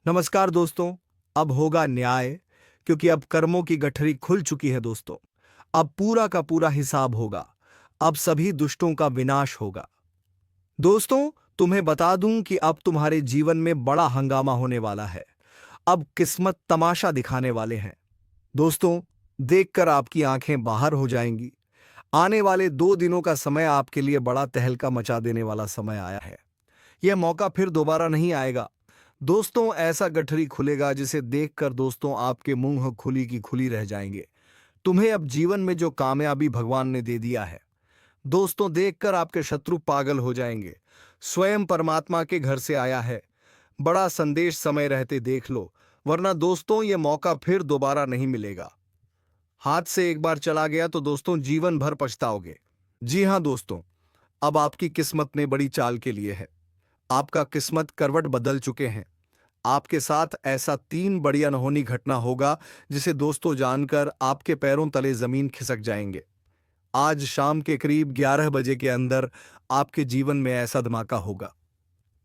नमस्कार दोस्तों। अब होगा न्याय, क्योंकि अब कर्मों की गठरी खुल चुकी है दोस्तों। अब पूरा का पूरा हिसाब होगा। अब सभी दुष्टों का विनाश होगा। दोस्तों, तुम्हें बता दूं कि अब तुम्हारे जीवन में बड़ा हंगामा होने वाला है। अब किस्मत तमाशा दिखाने वाले हैं। दोस्तों, देखकर आपकी आंखें बाहर हो जाएंगी। आने वाले 2 दिनों का समय आपके लिए बड़ा तहलका मचा देने वाला समय आया है। यह मौका फिर दोबारा नहीं आएगा। दोस्तों, ऐसा गठरी खुलेगा जिसे देखकर दोस्तों आपके मुंह खुली की खुली रह जाएंगे। तुम्हें अब जीवन में जो कामयाबी भगवान ने दे दिया है, दोस्तों देखकर आपके शत्रु पागल हो जाएंगे। स्वयं परमात्मा के घर से आया है। बड़ा संदेश समय रहते देख लो, वरना दोस्तों ये मौका फिर दोबारा नहीं मिलेगा। हाथ से एक बार चला गया तो दोस्तों जीवन भर पछताओगे। जी हां दोस्तों, अब आपकी किस्मत ने बड़ी चाल के लिए है। आपका किस्मत करवट बदल चुके हैं। आपके साथ ऐसा 3 बड़ी अनहोनी घटना होगा जिसे दोस्तों जानकर आपके पैरों तले जमीन खिसक जाएंगे। आज शाम के करीब 11 बजे के अंदर आपके जीवन में ऐसा धमाका होगा।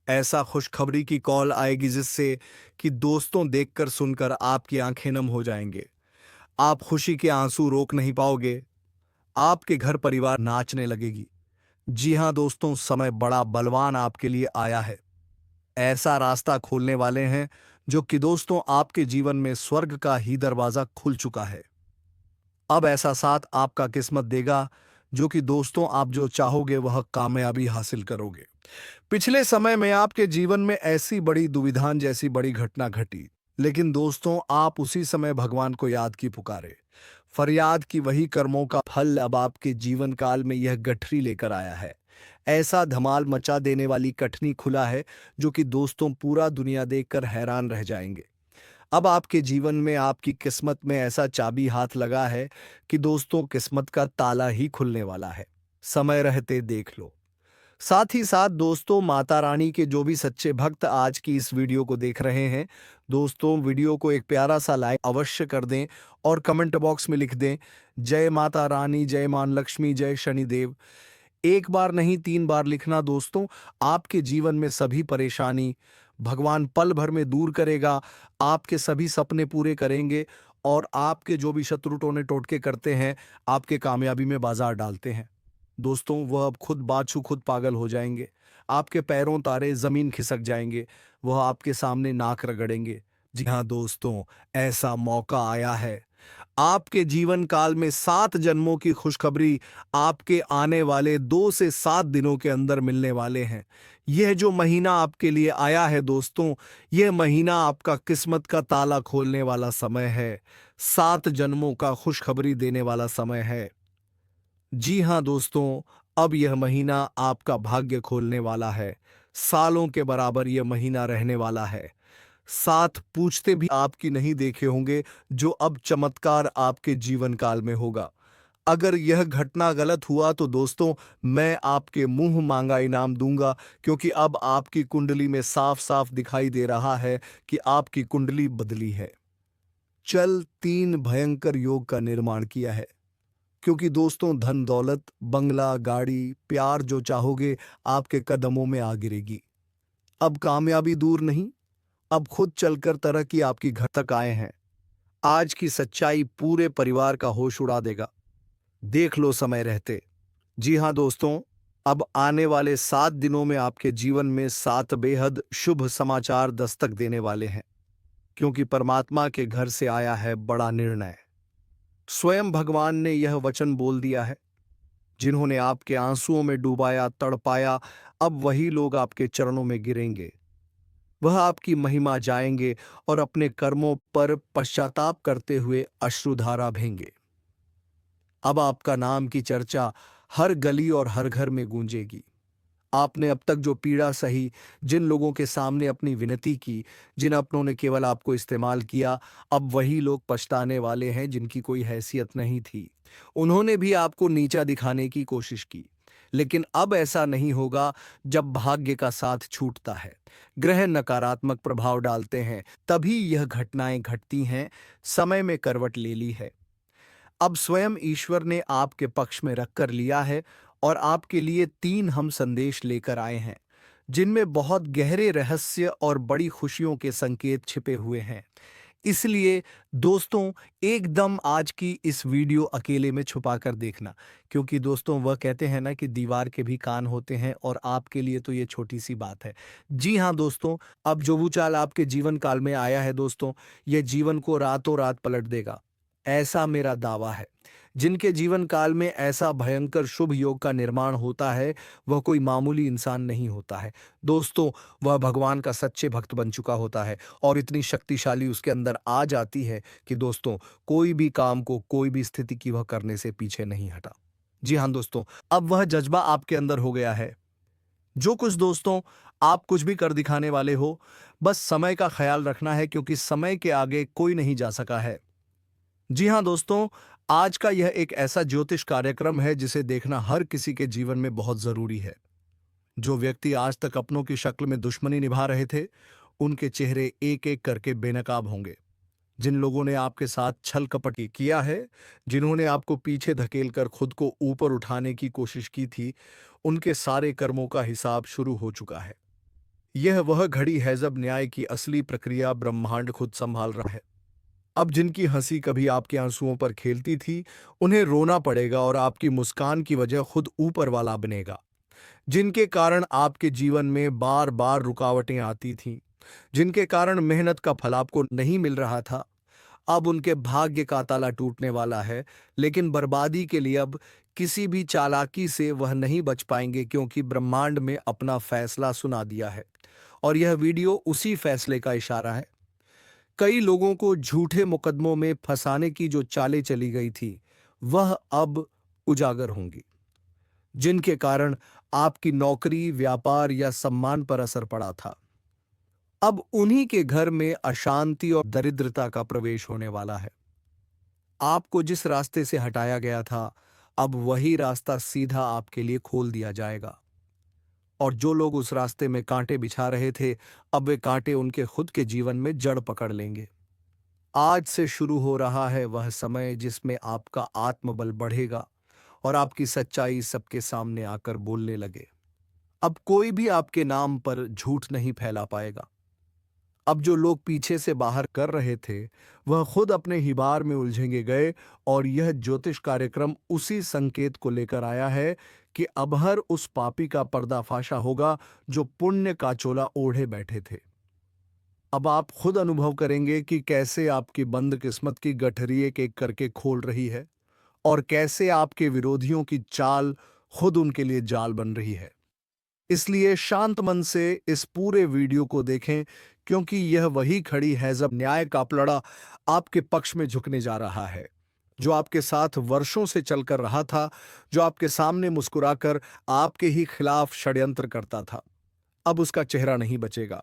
ऐसा खुशखबरी की कॉल आएगी जिससे कि दोस्तों देखकर सुनकर आपकी आंखें नम हो जाएंगे। आप खुशी के आंसू रोक नहीं पाओगे। आपके घर परिवार नाचने लगेगी। जी हां दोस्तों, समय बड़ा बलवान आपके लिए आया है। ऐसा रास्ता खोलने वाले हैं जो कि दोस्तों आपके जीवन में स्वर्ग का ही दरवाजा खुल चुका है। अब ऐसा साथ आपका किस्मत देगा जो कि दोस्तों आप जो चाहोगे वह कामयाबी हासिल करोगे। पिछले समय में आपके जीवन में ऐसी बड़ी दुविधान जैसी बड़ी घटना घटी, लेकिन दोस्तों आप उसी समय भगवान को याद की पुकारे। फरियाद की वही कर्मों का फल अब आपके जीवन काल में यह गठरी लेकर आया है। ऐसा धमाल मचा देने वाली कठनी खुला है जो कि दोस्तों पूरा दुनिया देखकर हैरान रह जाएंगे। अब आपके जीवन में आपकी किस्मत में ऐसा चाबी हाथ लगा है कि दोस्तों किस्मत का ताला ही खुलने वाला है। समय रहते देख लो। साथ ही साथ दोस्तों माता रानी के जो भी सच्चे भक्त आज की इस वीडियो को देख रहे हैं, दोस्तों वीडियो को एक प्यारा सा लाइक अवश्य कर दें और कमेंट बॉक्स में लिख दें, जय माता रानी, जय मान लक्ष्मी, जय शनिदेव। एक बार नहीं 3 बार लिखना दोस्तों। आपके जीवन में सभी परेशानी भगवान पल भर में दूर करेगा। आपके सभी सपने पूरे करेंगे और आपके जो भी शत्रु टोने टोटके करते हैं, आपके कामयाबी में बाजार डालते हैं, दोस्तों वह अब खुद बाछू खुद पागल हो जाएंगे। आपके पैरों तारे जमीन खिसक जाएंगे। वह आपके सामने नाक रगड़ेंगे। जी हाँ दोस्तों, ऐसा मौका आया है। आपके जीवन काल में 7 जन्मों की खुशखबरी आपके आने वाले 2 से 7 दिनों के अंदर मिलने वाले हैं। यह जो महीना आपके लिए आया है दोस्तों, यह महीना आपका किस्मत का ताला खोलने वाला समय है। 7 जन्मों का खुशखबरी देने वाला समय है। जी हाँ दोस्तों, अब यह महीना आपका भाग्य खोलने वाला है। सालों के बराबर यह महीना रहने वाला है। साथ पूछते भी आपकी नहीं देखे होंगे जो अब चमत्कार आपके जीवन काल में होगा। अगर यह घटना गलत हुआ तो दोस्तों मैं आपके मुंह मांगा इनाम दूंगा, क्योंकि अब आपकी कुंडली में साफ साफ दिखाई दे रहा है कि आपकी कुंडली बदली है। चल 3 भयंकर योग का निर्माण किया है, क्योंकि दोस्तों धन दौलत बंगला गाड़ी प्यार जो चाहोगे आपके कदमों में आ गिरेगी। अब कामयाबी दूर नहीं, अब खुद चलकर तरक्की आपकी घर तक आए हैं। आज की सच्चाई पूरे परिवार का होश उड़ा देगा। देख लो समय रहते। जी हाँ दोस्तों, अब आने वाले 7 दिनों में आपके जीवन में 7 बेहद शुभ समाचार दस्तक देने वाले हैं, क्योंकि परमात्मा के घर से आया है बड़ा निर्णय। स्वयं भगवान ने यह वचन बोल दिया है, जिन्होंने आपके आंसुओं में डुबाया तड़पाया, अब वही लोग आपके चरणों में गिरेंगे। वह आपकी महिमा जाएंगे और अपने कर्मों पर पश्चाताप करते हुए अश्रुधारा बहेंगे। अब आपका नाम की चर्चा हर गली और हर घर में गूंजेगी। आपने अब तक जो पीड़ा सही, जिन लोगों के सामने अपनी विनती की, जिन अपनों ने केवल आपको इस्तेमाल किया, अब वही लोग पछताने वाले हैं जिनकी कोई हैसियत नहीं थी। उन्होंने भी आपको नीचा दिखाने की कोशिश की, लेकिन अब ऐसा नहीं होगा। जब भाग्य का साथ छूटता है, ग्रह नकारात्मक प्रभाव डालते हैं, तभी यह घटनाएं घटती हैं। समय में करवट ले ली है। अब स्वयं ईश्वर ने आपके पक्ष में रख कर लिया है और आपके लिए 3 हम संदेश लेकर आए हैं, जिनमें बहुत गहरे रहस्य और बड़ी खुशियों के संकेत छिपे हुए हैं। इसलिए दोस्तों, एकदम आज की इस वीडियो अकेले में छुपा कर देखना, क्योंकि दोस्तों वह कहते हैं ना कि दीवार के भी कान होते हैं, और आपके लिए तो ये छोटी सी बात है। जी हाँ दोस्तों, अब जो भूचाल आपके जीवन काल में आया है दोस्तों, यह जीवन को रातों रात पलट देगा, ऐसा मेरा दावा है। जिनके जीवन काल में ऐसा भयंकर शुभ योग का निर्माण होता है, वह कोई मामूली इंसान नहीं होता है दोस्तों, वह भगवान का सच्चे भक्त बन चुका होता है, और इतनी शक्तिशाली उसके अंदर आ जाती है कि दोस्तों, कोई भी काम को, कोई भी स्थिति की वह करने से पीछे नहीं हटा। जी हाँ दोस्तों, अब वह जज्बा आपके अंदर हो गया है। जो कुछ दोस्तों आप कुछ भी कर दिखाने वाले हो, बस समय का ख्याल रखना है, क्योंकि समय के आगे कोई नहीं जा सका है। जी हाँ दोस्तों, आज का यह एक ऐसा ज्योतिष कार्यक्रम है जिसे देखना हर किसी के जीवन में बहुत जरूरी है। जो व्यक्ति आज तक अपनों की शक्ल में दुश्मनी निभा रहे थे, उनके चेहरे एक एक करके बेनकाब होंगे। जिन लोगों ने आपके साथ छल कपट किया है, जिन्होंने आपको पीछे धकेलकर खुद को ऊपर उठाने की कोशिश की थी, उनके सारे कर्मों का हिसाब शुरू हो चुका है। यह वह घड़ी है जब न्याय की असली प्रक्रिया ब्रह्मांड खुद संभाल रहा है। अब जिनकी हंसी कभी आपके आंसुओं पर खेलती थी, उन्हें रोना पड़ेगा, और आपकी मुस्कान की वजह खुद ऊपर वाला बनेगा। जिनके कारण आपके जीवन में बार बार रुकावटें आती थीं, जिनके कारण मेहनत का फल आपको नहीं मिल रहा था, अब उनके भाग्य का ताला टूटने वाला है। लेकिन बर्बादी के लिए अब किसी भी चालाकी से वह नहीं बच पाएंगे, क्योंकि ब्रह्मांड में अपना फैसला सुना दिया है, और यह वीडियो उसी फैसले का इशारा है। कई लोगों को झूठे मुकदमों में फंसाने की जो चालें चली गई थी, वह अब उजागर होंगी। जिनके कारण आपकी नौकरी, व्यापार या सम्मान पर असर पड़ा था, अब उन्हीं के घर में अशांति और दरिद्रता का प्रवेश होने वाला है। आपको जिस रास्ते से हटाया गया था, अब वही रास्ता सीधा आपके लिए खोल दिया जाएगा। और जो लोग उस रास्ते में कांटे बिछा रहे थे, अब वे कांटे उनके खुद के जीवन में जड़ पकड़ लेंगे। आज से शुरू हो रहा है वह समय जिसमें आपका आत्मबल बढ़ेगा, और आपकी सच्चाई सबके सामने आकर बोलने लगे। अब कोई भी आपके नाम पर झूठ नहीं फैला पाएगा। अब जो लोग पीछे से बाहर कर रहे थे, वह खुद अपने ही बार में उलझेंगे गए, और यह ज्योतिष कार्यक्रम उसी संकेत को लेकर आया है कि अब हर उस पापी का पर्दाफाशा होगा जो पुण्य का चोला ओढ़े बैठे थे। अब आप खुद अनुभव करेंगे कि कैसे आपकी बंद किस्मत की गठरी एक एक करके खोल रही है, और कैसे आपके विरोधियों की चाल खुद उनके लिए जाल बन रही है। इसलिए शांत मन से इस पूरे वीडियो को देखें, क्योंकि यह वही खड़ी है जब न्याय का पलड़ा आपके पक्ष में झुकने जा रहा है। जो आपके साथ वर्षों से चलकर रहा था, जो आपके सामने मुस्कुराकर आपके ही खिलाफ षड्यंत्र करता था, अब उसका चेहरा नहीं बचेगा।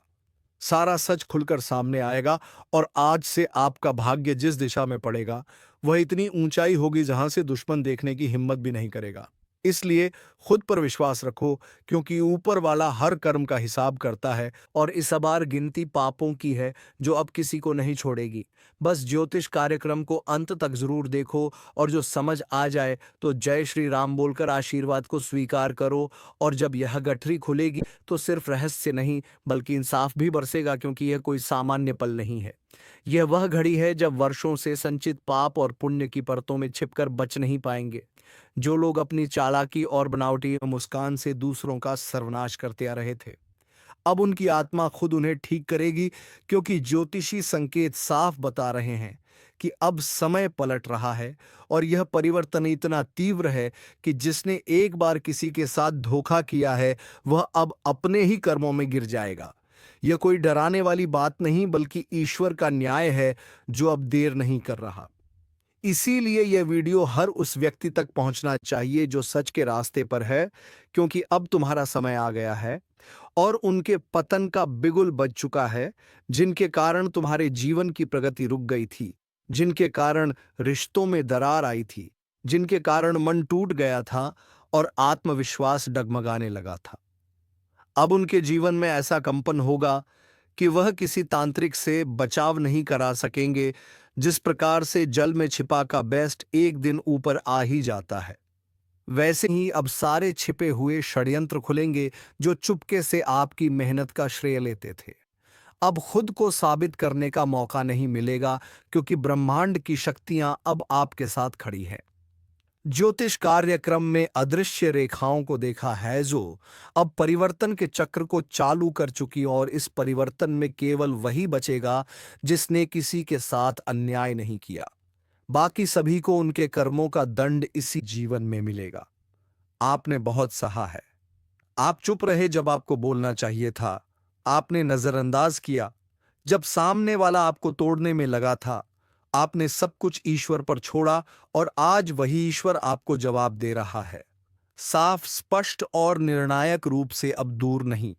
सारा सच खुलकर सामने आएगा, और आज से आपका भाग्य जिस दिशा में पड़ेगा, वह इतनी ऊंचाई होगी जहां से दुश्मन देखने की हिम्मत भी नहीं करेगा। इसलिए खुद पर विश्वास रखो, क्योंकि ऊपर वाला हर कर्म का हिसाब करता है, और इस बार गिनती पापों की है जो अब किसी को नहीं छोड़ेगी। बस ज्योतिष कार्यक्रम को अंत तक जरूर देखो, और जो समझ आ जाए तो जय श्री राम बोलकर आशीर्वाद को स्वीकार करो। और जब यह गठरी खुलेगी तो सिर्फ रहस्य नहीं, बल्कि इंसाफ भी बरसेगा, क्योंकि यह कोई सामान्य पल नहीं है। यह वह घड़ी है जब वर्षों से संचित पाप और पुण्य की परतों में छिपकर बच नहीं पाएंगे। जो लोग अपनी चालाकी और बनावटी मुस्कान से दूसरों का सर्वनाश करते आ रहे थे, अब उनकी आत्मा खुद उन्हें ठीक करेगी, क्योंकि ज्योतिषी संकेत साफ बता रहे हैं कि अब समय पलट रहा है, और यह परिवर्तन इतना तीव्र है कि जिसने एक बार किसी के साथ धोखा किया है, वह अब अपने ही कर्मों में गिर जाएगा। यह कोई डराने वाली बात नहीं, बल्कि ईश्वर का न्याय है जो अब देर नहीं कर रहा। इसीलिए यह वीडियो हर उस व्यक्ति तक पहुंचना चाहिए जो सच के रास्ते पर है, क्योंकि अब तुम्हारा समय आ गया है, और उनके पतन का बिगुल बज चुका है, जिनके कारण तुम्हारे जीवन की प्रगति रुक गई थी, जिनके कारण रिश्तों में दरार आई थी, जिनके कारण मन टूट गया था और आत्मविश्वास डगमगाने लगा था। अब उनके जीवन में ऐसा कंपन होगा कि वह किसी तांत्रिक से बचाव नहीं करा सकेंगे। जिस प्रकार से जल में छिपा का बेस्ट एक दिन ऊपर आ ही जाता है, वैसे ही अब सारे छिपे हुए षड्यंत्र खुलेंगे जो चुपके से आपकी मेहनत का श्रेय लेते थे। अब खुद को साबित करने का मौका नहीं मिलेगा, क्योंकि ब्रह्मांड की शक्तियां अब आपके साथ खड़ी हैं। ज्योतिष कार्यक्रम में अदृश्य रेखाओं को देखा है जो अब परिवर्तन के चक्र को चालू कर चुकी, और इस परिवर्तन में केवल वही बचेगा जिसने किसी के साथ अन्याय नहीं किया। बाकी सभी को उनके कर्मों का दंड इसी जीवन में मिलेगा। आपने बहुत सहा है। आप चुप रहे जब आपको बोलना चाहिए था। आपने नजरअंदाज किया जब सामने वाला आपको तोड़ने में लगा था। आपने सब कुछ ईश्वर पर छोड़ा, और आज वही ईश्वर आपको जवाब दे रहा है, साफ, स्पष्ट और निर्णायक रूप से, अब दूर नहीं।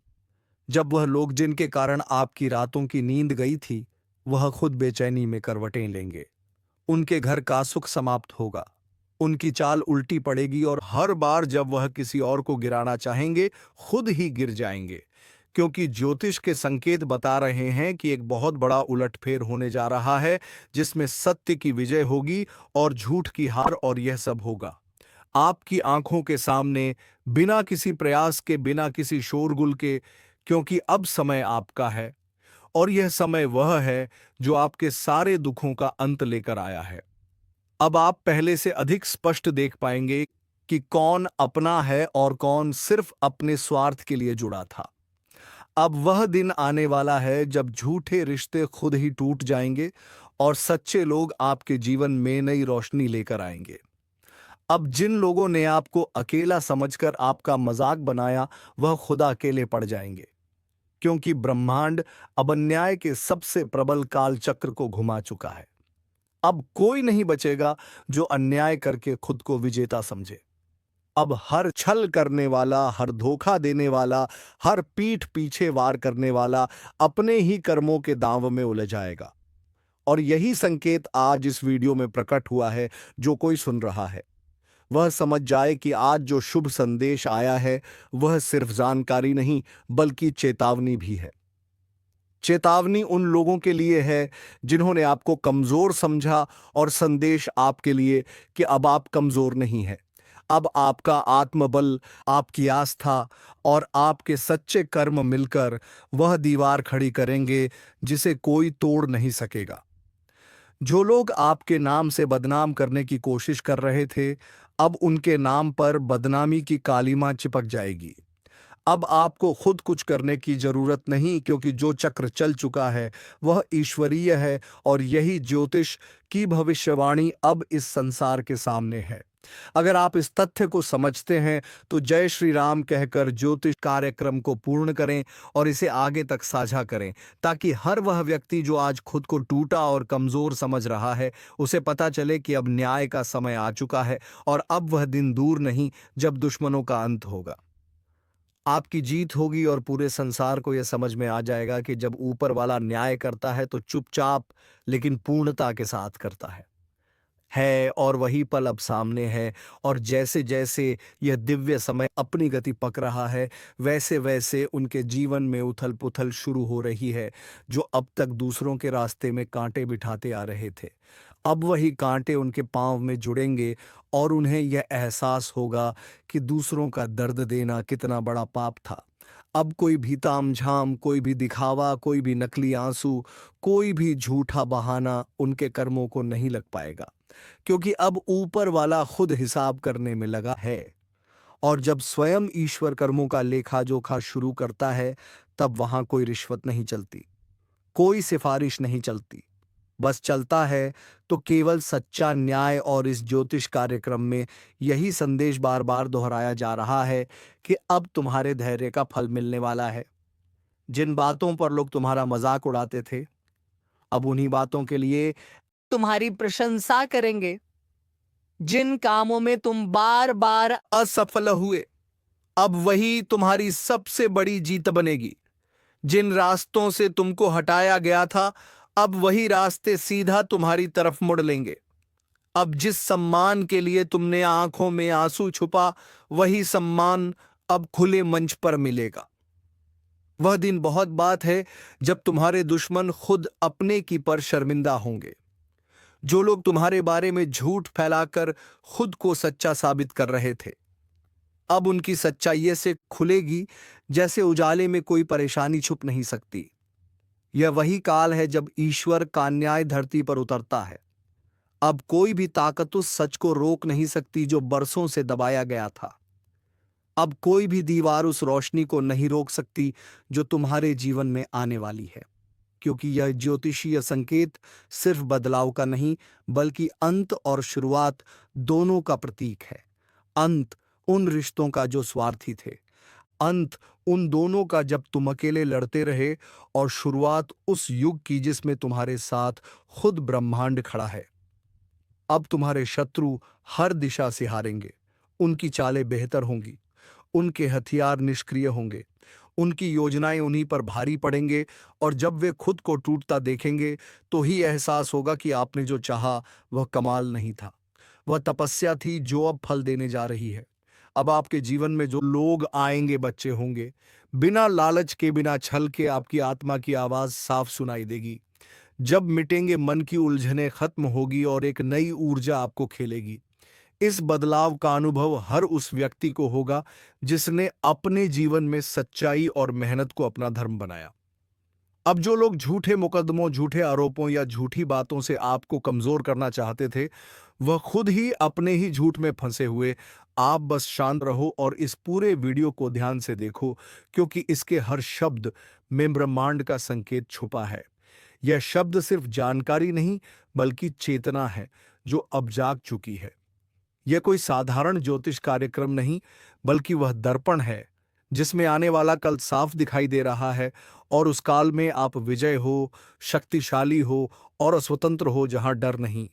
जब वह लोग जिनके कारण आपकी रातों की नींद गई थी, वह खुद बेचैनी में करवटें लेंगे। उनके घर का सुख समाप्त होगा। उनकी चाल उल्टी पड़ेगी, और हर बार जब वह किसी और को गिराना चाहेंगे, खुद ही गिर जाएंगे। क्योंकि ज्योतिष के संकेत बता रहे हैं कि एक बहुत बड़ा उलटफेर होने जा रहा है, जिसमें सत्य की विजय होगी और झूठ की हार, और यह सब होगा आपकी आंखों के सामने, बिना किसी प्रयास के, बिना किसी शोरगुल के। क्योंकि अब समय आपका है, और यह समय वह है जो आपके सारे दुखों का अंत लेकर आया है। अब आप पहले से अधिक स्पष्ट देख पाएंगे कि कौन अपना है और कौन सिर्फ अपने स्वार्थ के लिए जुड़ा था। अब वह दिन आने वाला है जब झूठे रिश्ते खुद ही टूट जाएंगे, और सच्चे लोग आपके जीवन में नई रोशनी लेकर आएंगे। अब जिन लोगों ने आपको अकेला समझकर आपका मजाक बनाया, वह खुदा अकेले पड़ जाएंगे। क्योंकि ब्रह्मांड अब अन्याय के सबसे प्रबल काल चक्र को घुमा चुका है। अब कोई नहीं बचेगा जो अन्याय करके खुद को विजेता समझे। अब हर छल करने वाला, हर धोखा देने वाला, हर पीठ पीछे वार करने वाला अपने ही कर्मों के दांव में उलझाएगा। और यही संकेत आज इस वीडियो में प्रकट हुआ है। जो कोई सुन रहा है, वह समझ जाए कि आज जो शुभ संदेश आया है, वह सिर्फ जानकारी नहीं, बल्कि चेतावनी भी है। चेतावनी उन लोगों के लिए है जिन्होंने आपको कमजोर समझा, और संदेश आपके लिए कि अब आप कमजोर नहीं हैं। अब आपका आत्मबल, आपकी आस्था और आपके सच्चे कर्म मिलकर वह दीवार खड़ी करेंगे जिसे कोई तोड़ नहीं सकेगा। जो लोग आपके नाम से बदनाम करने की कोशिश कर रहे थे, अब उनके नाम पर बदनामी की कालीमा चिपक जाएगी। अब आपको खुद कुछ करने की जरूरत नहीं, क्योंकि जो चक्र चल चुका है वह ईश्वरीय है, और यही ज्योतिष की भविष्यवाणी अब इस संसार के सामने है। अगर आप इस तथ्य को समझते हैं तो जय श्री राम कहकर ज्योतिष कार्यक्रम को पूर्ण करें और इसे आगे तक साझा करें, ताकि हर वह व्यक्ति जो आज खुद को टूटा और कमजोर समझ रहा है, उसे पता चले कि अब न्याय का समय आ चुका है, और अब वह दिन दूर नहीं जब दुश्मनों का अंत होगा। आपकी जीत होगी, और पूरे संसार को यह समझ में आ जाएगा कि जब ऊपर वाला न्याय करता है तो चुपचाप लेकिन पूर्णता के साथ करता है। और वही पल अब सामने है, और जैसे जैसे यह दिव्य समय अपनी गति पक रहा है, वैसे वैसे उनके जीवन में उथल पुथल शुरू हो रही है। जो अब तक दूसरों के रास्ते में कांटे बिठाते आ रहे थे, अब वही कांटे उनके पांव में जुड़ेंगे, और उन्हें यह एहसास होगा कि दूसरों का दर्द देना कितना बड़ा पाप था। अब कोई भी तामझाम, कोई भी दिखावा, कोई भी नकली आंसू, कोई भी झूठा बहाना उनके कर्मों को नहीं लग पाएगा, क्योंकि अब ऊपर वाला खुद हिसाब करने में लगा है। और जब स्वयं ईश्वर कर्मों का लेखा जोखा शुरू करता है, तब वहां कोई रिश्वत नहीं चलती, कोई सिफारिश नहीं चलती। बस चलता है तो केवल सच्चा न्याय। और इस ज्योतिष कार्यक्रम में यही संदेश बार बार दोहराया जा रहा है कि अब तुम्हारे धैर्य का फल मिलने वाला है। जिन बातों पर लोग तुम्हारा मजाक उड़ाते थे, अब उन्हीं बातों के लिए तुम्हारी प्रशंसा करेंगे। जिन कामों में तुम बार बार असफल हुए, अब वही तुम्हारी सबसे बड़ी जीत बनेगी। जिन रास्तों से तुमको हटाया गया था, अब वही रास्ते सीधा तुम्हारी तरफ मुड़ लेंगे। अब जिस सम्मान के लिए तुमने आंखों में आंसू छुपा, वही सम्मान अब खुले मंच पर मिलेगा। वह दिन बहुत बात है जब तुम्हारे दुश्मन खुद अपने की पर शर्मिंदा होंगे। जो लोग तुम्हारे बारे में झूठ फैलाकर खुद को सच्चा साबित कर रहे थे, अब उनकी सच्चाई ऐसे खुलेगी जैसे उजाले में कोई परेशानी छुप नहीं सकती। यह वही काल है जब ईश्वर का न्याय धरती पर उतरता है। अब कोई भी ताकत उस सच को रोक नहीं सकती जो बरसों से दबाया गया था। अब कोई भी दीवार उस रोशनी को नहीं रोक सकती जो तुम्हारे जीवन में आने वाली है, क्योंकि यह ज्योतिषीय संकेत सिर्फ बदलाव का नहीं, बल्कि अंत और शुरुआत दोनों का प्रतीक है। अंत उन रिश्तों का जो स्वार्थी थे, अंत उन दोनों का जब तुम अकेले लड़ते रहे, और शुरुआत उस युग की जिसमें तुम्हारे साथ खुद ब्रह्मांड खड़ा है। अब तुम्हारे शत्रु हर दिशा से हारेंगे, उनकी चालें बेहतर होंगी, उनके हथियार निष्क्रिय होंगे, उनकी योजनाएं उन्हीं पर भारी पड़ेंगे, और जब वे खुद को टूटता देखेंगे तो ही एहसास होगा कि आपने जो चाहा वह कमाल नहीं था, वह तपस्या थी जो अब फल देने जा रही है। अब आपके जीवन में जो लोग आएंगे बच्चे होंगे, बिना लालच के, बिना छल के आपकी आत्मा की आवाज साफ सुनाई देगी। जब मिटेंगे मन की उलझनें खत्म होगी और एक नई ऊर्जा आपको खेलेगी। इस बदलाव का अनुभव हर उस व्यक्ति को होगा जिसने अपने जीवन में सच्चाई और मेहनत को अपना धर्म बनाया। अब जो लोग झूठे मुकदमों, झूठे आरोपों या झूठी बातों से आपको कमजोर करना चाहते थे, वह खुद ही अपने ही झूठ में फंसे हुए। आप बस शांत रहो और इस पूरे वीडियो को ध्यान से देखो, क्योंकि इसके हर शब्द में ब्रह्मांड का संकेत छुपा है। यह शब्द सिर्फ जानकारी नहीं, बल्कि चेतना है जो अब जाग चुकी है। यह कोई साधारण ज्योतिष कार्यक्रम नहीं, बल्कि वह दर्पण है जिसमें आने वाला कल साफ दिखाई दे रहा है, और उस काल में आप विजय हो, शक्तिशाली हो और स्वतंत्र हो, जहां डर नहीं।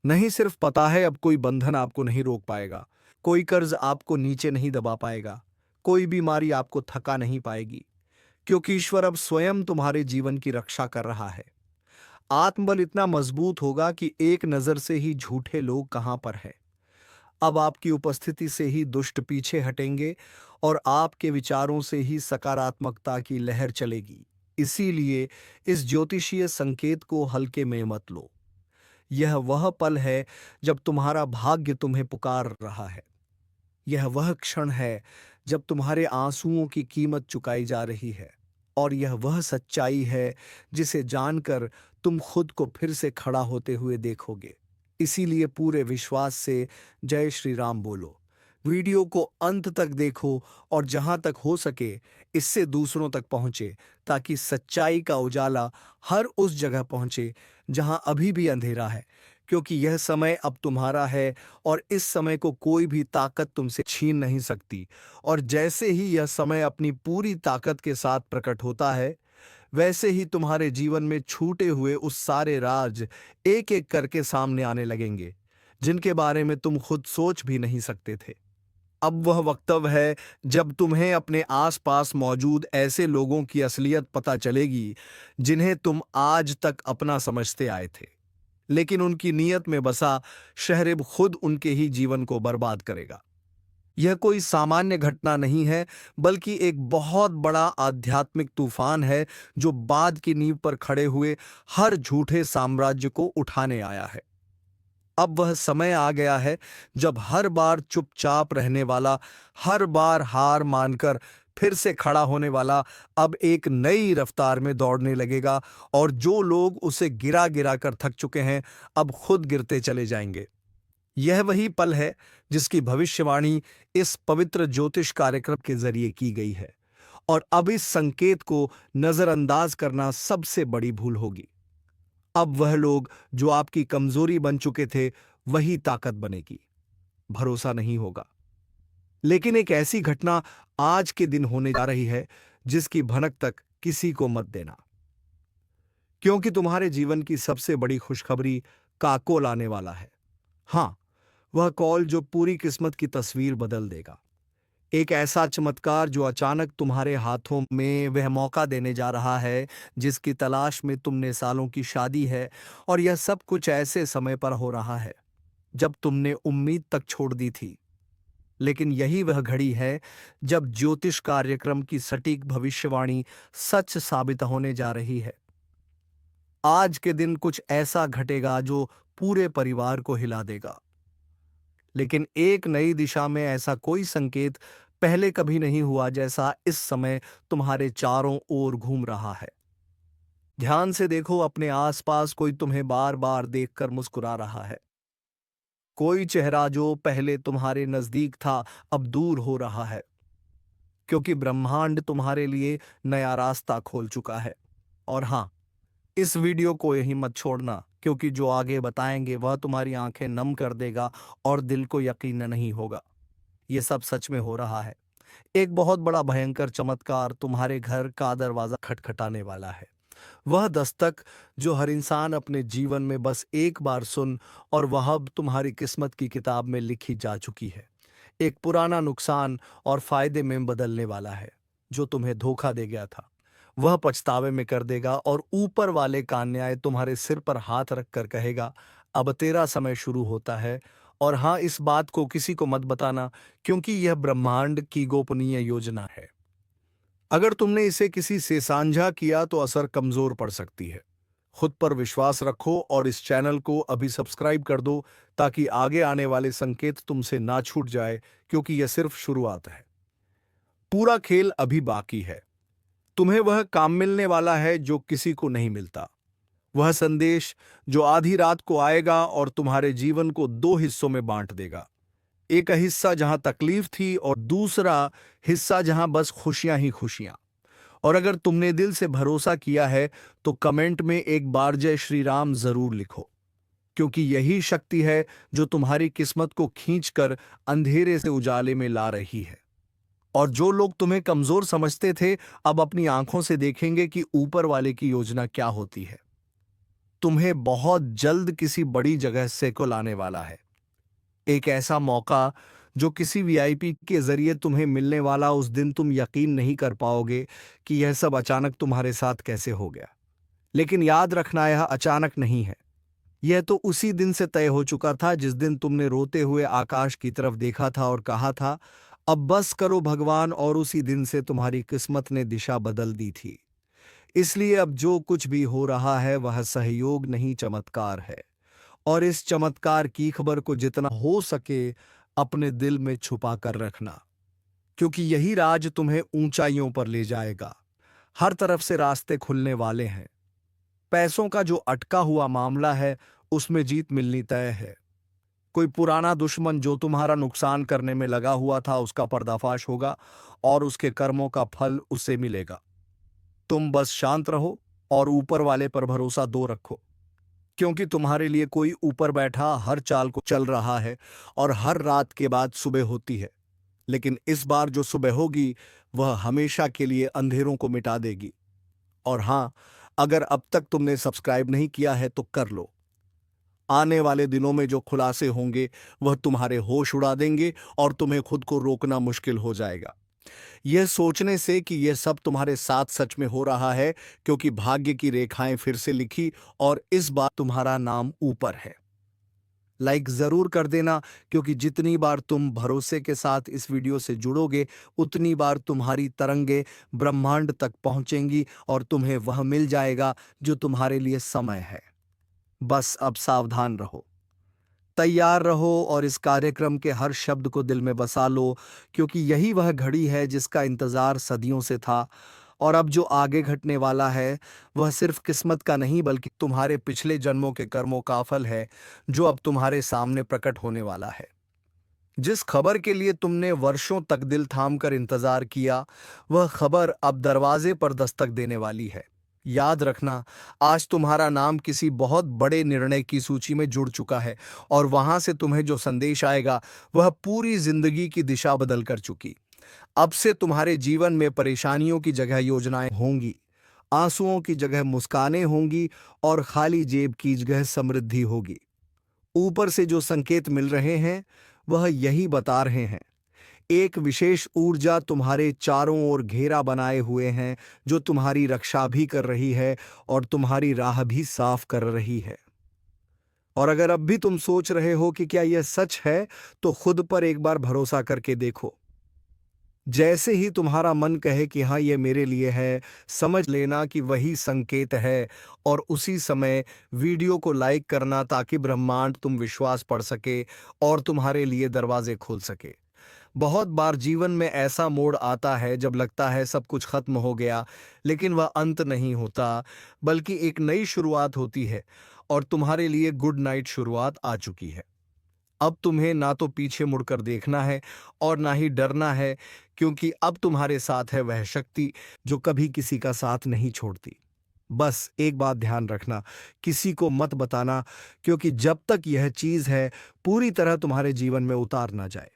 नहीं सिर्फ पता है, अब कोई बंधन आपको नहीं रोक पाएगा, कोई कर्ज आपको नीचे नहीं दबा पाएगा, कोई बीमारी आपको थका नहीं पाएगी, क्योंकि ईश्वर अब स्वयं तुम्हारे जीवन की रक्षा कर रहा है। आत्मबल इतना मजबूत होगा कि एक नजर से ही झूठे लोग कहां पर है। अब आपकी उपस्थिति से ही दुष्ट पीछे हटेंगे, और आपके विचारों से ही सकारात्मकता की लहर चलेगी। इसीलिए इस ज्योतिषीय संकेत को हल्के में मत लो। यह वह पल है जब तुम्हारा भाग्य तुम्हें पुकार रहा है। यह वह क्षण है जब तुम्हारे आंसुओं की कीमत चुकाई जा रही है, और यह वह सच्चाई है जिसे जानकर तुम खुद को फिर से खड़ा होते हुए देखोगे। इसीलिए पूरे विश्वास से जय श्री राम बोलो। वीडियो को अंत तक देखो, और जहां तक हो सके इससे दूसरों तक पहुंचे, ताकि सच्चाई का उजाला हर उस जगह पहुंचे जहां अभी भी अंधेरा है, क्योंकि यह समय अब तुम्हारा है, और इस समय को कोई भी ताकत तुमसे छीन नहीं सकती। और जैसे ही यह समय अपनी पूरी ताकत के साथ प्रकट होता है, वैसे ही तुम्हारे जीवन में छूटे हुए उस सारे राज एक एक करके सामने आने लगेंगे, जिनके बारे में तुम खुद सोच भी नहीं सकते थे। अब वह वक्त है जब तुम्हें अपने आसपास मौजूद ऐसे लोगों की असलियत पता चलेगी जिन्हें तुम आज तक अपना समझते आए थे, लेकिन उनकी नीयत में बसा शहरेब खुद उनके ही जीवन को बर्बाद करेगा। यह कोई सामान्य घटना नहीं है, बल्कि एक बहुत बड़ा आध्यात्मिक तूफान है जो बाद की नींव पर खड़े हुए हर झूठे साम्राज्य को उठाने आया है। अब वह समय आ गया है जब हर बार चुपचाप रहने वाला, हर बार हार मानकर फिर से खड़ा होने वाला, अब एक नई रफ्तार में दौड़ने लगेगा, और जो लोग उसे गिरा गिरा कर थक चुके हैं, अब खुद गिरते चले जाएंगे। यह वही पल है जिसकी भविष्यवाणी इस पवित्र ज्योतिष कार्यक्रम के जरिए की गई है, और अब इस संकेत को नजरअंदाज करना सबसे बड़ी भूल होगी। अब वह लोग जो आपकी कमजोरी बन चुके थे, वही ताकत बनेगी। भरोसा नहीं होगा, लेकिन एक ऐसी घटना आज के दिन होने जा रही है जिसकी भनक तक किसी को मत देना, क्योंकि तुम्हारे जीवन की सबसे बड़ी खुशखबरी का कॉल आने वाला है। हाँ, वह कॉल जो पूरी किस्मत की तस्वीर बदल देगा। एक ऐसा चमत्कार जो अचानक तुम्हारे हाथों में वह मौका देने जा रहा है जिसकी तलाश में तुमने सालों की शादी है, और यह सब कुछ ऐसे समय पर हो रहा है जब तुमने उम्मीद तक छोड़ दी थी। लेकिन यही वह घड़ी है जब ज्योतिष कार्यक्रम की सटीक भविष्यवाणी सच साबित होने जा रही है। आज के दिन कुछ ऐसा घटेगा जो पूरे परिवार को हिला देगा। लेकिन एक नई दिशा में ऐसा कोई संकेत पहले कभी नहीं हुआ जैसा इस समय तुम्हारे चारों ओर घूम रहा है। ध्यान से देखो, अपने आसपास कोई तुम्हें बार बार देखकर मुस्कुरा रहा है। कोई चेहरा जो पहले तुम्हारे नजदीक था अब दूर हो रहा है, क्योंकि ब्रह्मांड तुम्हारे लिए नया रास्ता खोल चुका है। और हाँ, इस वीडियो को यहीं मत छोड़ना, क्योंकि जो आगे बताएंगे वह तुम्हारी आंखें नम कर देगा और दिल को यकीन नहीं होगा ये सब सच में हो रहा है। एक बहुत बड़ा भयंकर चमत्कार तुम्हारे घर का दरवाजा खटखटाने वाला है। वह दस्तक जो हर इंसान अपने जीवन में बस एक बार सुन, और वह अब तुम्हारी किस्मत की किताब में लिखी जा चुकी है। एक पुराना नुकसान और फायदे में बदलने वाला है। जो तुम्हें धोखा दे गया था वह पछतावे में कर देगा, और ऊपर वाले का न्याय तुम्हारे सिर पर हाथ रखकर कहेगा, अब तेरा समय शुरू होता है। और हाँ, इस बात को किसी को मत बताना, क्योंकि यह ब्रह्मांड की गोपनीय योजना है। अगर तुमने इसे किसी से साझा किया तो असर कमजोर पड़ सकती है। खुद पर विश्वास रखो और इस चैनल को अभी सब्सक्राइब कर दो, ताकि आगे आने वाले संकेत तुमसे ना छूट जाए, क्योंकि यह सिर्फ शुरुआत है। पूरा खेल अभी बाकी है। तुम्हें वह काम मिलने वाला है जो किसी को नहीं मिलता। वह संदेश जो आधी रात को आएगा और तुम्हारे जीवन को दो हिस्सों में बांट देगा। एक हिस्सा जहां तकलीफ थी और दूसरा हिस्सा जहां बस खुशियां ही खुशियां। और अगर तुमने दिल से भरोसा किया है तो कमेंट में एक बार जय श्री राम जरूर लिखो, क्योंकि यही शक्ति है जो तुम्हारी किस्मत को खींचकर अंधेरे से उजाले में ला रही है। और जो लोग तुम्हें कमजोर समझते थे अब अपनी आंखों से देखेंगे कि ऊपर वाले की योजना क्या होती है। तुम्हें बहुत जल्द किसी बड़ी जगह से को लाने वाला है। एक ऐसा मौका जो किसी वीआईपी के जरिए तुम्हें मिलने वाला। उस दिन तुम यकीन नहीं कर पाओगे कि यह सब अचानक तुम्हारे साथ कैसे हो गया। लेकिन याद रखना, यह अचानक नहीं है। यह तो उसी दिन से तय हो चुका था जिस दिन तुमने रोते हुए आकाश की तरफ देखा था और कहा था, अब बस करो भगवान। और उसी दिन से तुम्हारी किस्मत ने दिशा बदल दी थी। इसलिए अब जो कुछ भी हो रहा है वह सहयोग नहीं, चमत्कार है। और इस चमत्कार की खबर को जितना हो सके अपने दिल में छुपा कर रखना, क्योंकि यही राज तुम्हें ऊंचाइयों पर ले जाएगा। हर तरफ से रास्ते खुलने वाले हैं। पैसों का जो अटका हुआ मामला है उसमें जीत मिलनी तय है। कोई पुराना दुश्मन जो तुम्हारा नुकसान करने में लगा हुआ था उसका पर्दाफाश होगा, और उसके कर्मों का फल उसे मिलेगा। तुम बस शांत रहो और ऊपर वाले पर भरोसा दो रखो, क्योंकि तुम्हारे लिए कोई ऊपर बैठा हर चाल को चल रहा है। और हर रात के बाद सुबह होती है, लेकिन इस बार जो सुबह होगी वह हमेशा के लिए अंधेरों को मिटा देगी। और हाँ, अगर अब तक तुमने सब्सक्राइब नहीं किया है तो कर लो। आने वाले दिनों में जो खुलासे होंगे वह तुम्हारे होश उड़ा देंगे और तुम्हें खुद को रोकना मुश्किल हो जाएगा, यह सोचने से कि यह सब तुम्हारे साथ सच में हो रहा है, क्योंकि भाग्य की रेखाएं फिर से लिखी और इस बार तुम्हारा नाम ऊपर है। लाइक जरूर कर देना, क्योंकि जितनी बार तुम भरोसे के साथ इस वीडियो से जुड़ोगे उतनी बार तुम्हारी तरंगे ब्रह्मांड तक पहुंचेंगी और तुम्हें वह मिल जाएगा जो तुम्हारे लिए समय है। बस अब सावधान रहो, तैयार रहो और इस कार्यक्रम के हर शब्द को दिल में बसा लो, क्योंकि यही वह घड़ी है जिसका इंतजार सदियों से था। और अब जो आगे घटने वाला है वह सिर्फ किस्मत का नहीं बल्कि तुम्हारे पिछले जन्मों के कर्मों का फल है, जो अब तुम्हारे सामने प्रकट होने वाला है। जिस खबर के लिए तुमने वर्षों तक दिल थाम कर इंतजार किया, वह खबर अब दरवाजे पर दस्तक देने वाली है। याद रखना, आज तुम्हारा नाम किसी बहुत बड़े निर्णय की सूची में जुड़ चुका है, और वहां से तुम्हें जो संदेश आएगा वह पूरी जिंदगी की दिशा बदल कर चुकी। अब से तुम्हारे जीवन में परेशानियों की जगह योजनाएं होंगी, आंसुओं की जगह मुस्कानें होंगी, और खाली जेब की जगह समृद्धि होगी। ऊपर से जो संकेत मिल रहे हैं वह यही बता रहे हैं, एक विशेष ऊर्जा तुम्हारे चारों ओर घेरा बनाए हुए हैं, जो तुम्हारी रक्षा भी कर रही है और तुम्हारी राह भी साफ कर रही है। और अगर अब भी तुम सोच रहे हो कि क्या यह सच है, तो खुद पर एक बार भरोसा करके देखो। जैसे ही तुम्हारा मन कहे कि हाँ ये मेरे लिए है, समझ लेना कि वही संकेत है। और उसी समय वीडियो को लाइक करना ताकि ब्रह्मांड तुम विश्वास पढ़ सके और तुम्हारे लिए दरवाजे खोल सके। बहुत बार जीवन में ऐसा मोड़ आता है जब लगता है सब कुछ खत्म हो गया, लेकिन वह अंत नहीं होता, बल्कि एक नई शुरुआत होती है। और तुम्हारे लिए गुड नाइट शुरुआत आ चुकी है। अब तुम्हें ना तो पीछे मुड़कर देखना है और ना ही डरना है, क्योंकि अब तुम्हारे साथ है वह शक्ति जो कभी किसी का साथ नहीं छोड़ती। बस एक बात ध्यान रखना, किसी को मत बताना, क्योंकि जब तक यह चीज है पूरी तरह तुम्हारे जीवन में उतार ना जाए।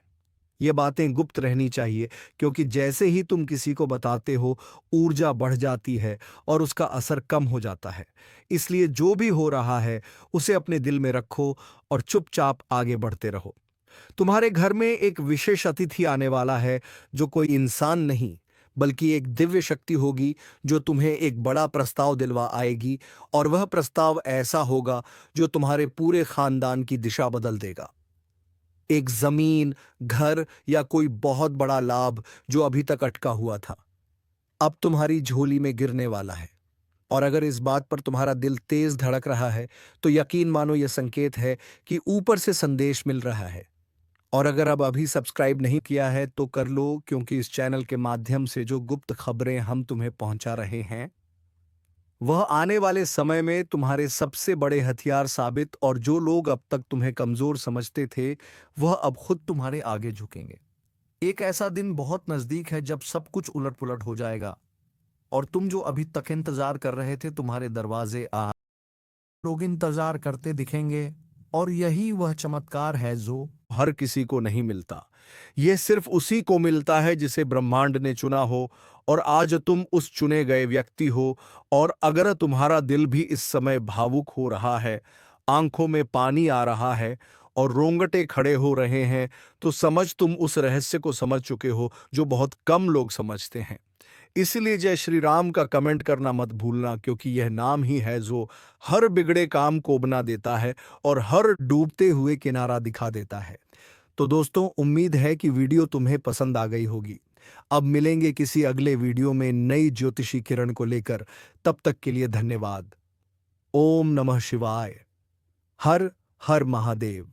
ये बातें गुप्त रहनी चाहिए, क्योंकि जैसे ही तुम किसी को बताते हो, ऊर्जा बढ़ जाती है और उसका असर कम हो जाता है। इसलिए जो भी हो रहा है उसे अपने दिल में रखो और चुपचाप आगे बढ़ते रहो। तुम्हारे घर में एक विशेष अतिथि आने वाला है, जो कोई इंसान नहीं बल्कि एक दिव्य शक्ति होगी, जो तुम्हें एक बड़ा प्रस्ताव दिलवा आएगी। और वह प्रस्ताव ऐसा होगा जो तुम्हारे पूरे खानदान की दिशा बदल देगा। एक जमीन, घर या कोई बहुत बड़ा लाभ जो अभी तक अटका हुआ था, अब तुम्हारी झोली में गिरने वाला है। और अगर इस बात पर तुम्हारा दिल तेज धड़क रहा है, तो यकीन मानो यह संकेत है कि ऊपर से संदेश मिल रहा है। और अगर अब अभी सब्सक्राइब नहीं किया है तो कर लो, क्योंकि इस चैनल के माध्यम से जो गुप्त खबरें हम तुम्हें पहुंचा रहे हैं, वह आने वाले समय में तुम्हारे सबसे बड़े हथियार साबित। और जो लोग अब तक तुम्हें कमजोर समझते थे, वह अब खुद तुम्हारे आगे झुकेंगे। एक ऐसा दिन बहुत नजदीक है जब सब कुछ उलट पुलट हो जाएगा, और तुम जो अभी तक इंतजार कर रहे थे, तुम्हारे दरवाजे आ लोग इंतजार करते दिखेंगे। और यही वह चमत्कार है जो हर किसी को नहीं मिलता। यह सिर्फ उसी को मिलता है जिसे ब्रह्मांड ने चुना हो। और आज तुम उस चुने गए व्यक्ति हो। और अगर तुम्हारा दिल भी इस समय भावुक हो रहा है, आंखों में पानी आ रहा है और रोंगटे खड़े हो रहे हैं, तो समझ तुम उस रहस्य को समझ चुके हो जो बहुत कम लोग समझते हैं। इसलिए जय श्री राम का कमेंट करना मत भूलना, क्योंकि यह नाम ही है जो हर बिगड़े काम को बना देता है और हर डूबते हुए किनारा दिखा देता है। तो दोस्तों, उम्मीद है कि वीडियो तुम्हें पसंद आ गई होगी। अब मिलेंगे किसी अगले वीडियो में नई ज्योतिषी किरण को लेकर। तब तक के लिए धन्यवाद। ओम नमः शिवाय। हर हर महादेव।